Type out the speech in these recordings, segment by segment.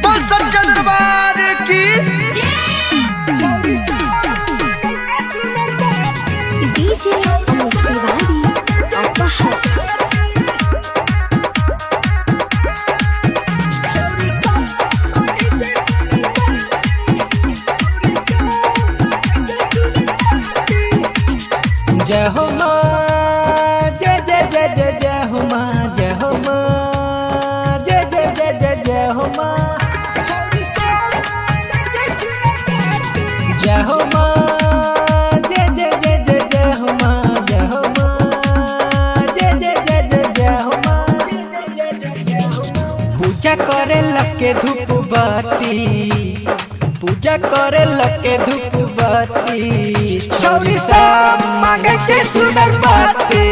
बोल सच्चा दरबार की डीजे अमित तिवारी अपहर। जय हो माँ, जय जय जय जय जय हो माँ, जय हो माँ, जय जय जय जय जय हो माँ, जय हो माँ, जय जय जय जय जय हो माँ, जय हो माँ, जय जय जय जय जय हो माँ। पूजा करे लगे धूप बत्ती, पूजा करे लगे धूप बत्ती, छौरी सा मांगे छे सुनर बाती,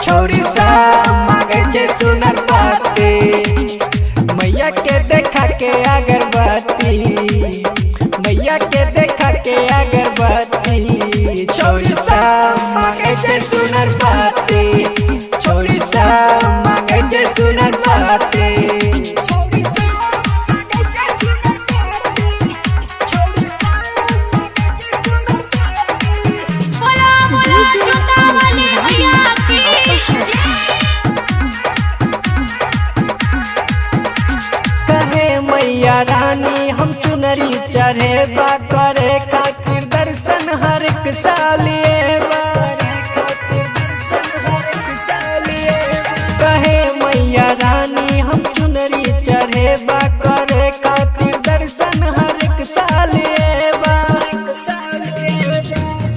छौरी सा मांगे छे सुनर बाती। मैया के देखा के अगरबत्ती, मैया के देखा के अगरबत्ती, छौरी सा मांगे छे सुनर बाती, छौरी सा मांगे छे सुनर बाती। मैया रानी हम चुनरी चढ़े बा करे खातिर दर्शन हर एक सालिए कहे मैया रानी हम चुनरी चढ़े बा करे खातिर दर्शन हर एक सालिए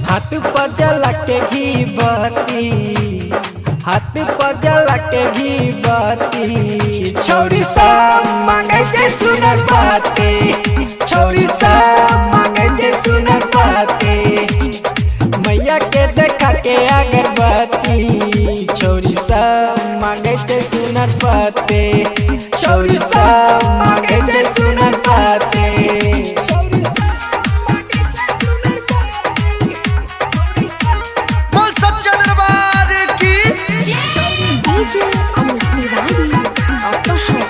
हाथ पर जला के घी बत्ती, हाथ पर जला के घी बत्ती, छौरी सा मांगे छे सुनर बाती, छौरी सा मांगे छे सुनर बाती। मैया के देखा के अगरबत्ती, छौरी सा मांगे छे सुनर बाती, छौरी सा मांगे छे सुनर बाती। बोल सच्चा दरबार की डीजे अमित तिवारी अपहर।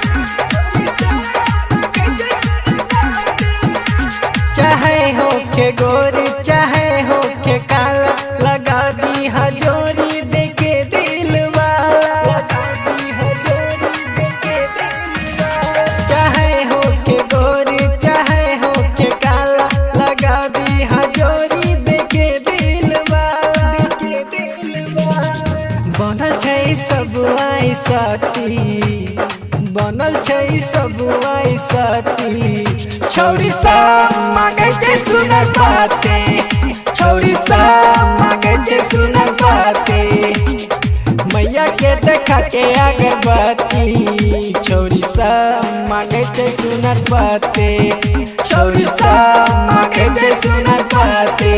चाहे हो के गोरी चाहे हो के काला, लगा दी हजोरी देके दिल वाला, लगा दी हजोरी देके दिल वाला। चाहे हो के गोरी चाहे हो के काला, लगा दी हजोरी देके दिल वाला, देके दिल वाला। बनल छै सब आई साथी, बनल छै सब आई साथी, छौरी सा मांगे छे सुनर बाती, छौरी सा मांगे छे सुनर बाती। मैया के देखा के अगरबत्ती, छौरी सा मांगे छे सुनर बाती, छौरी सा मांगे छे सुनर बाती।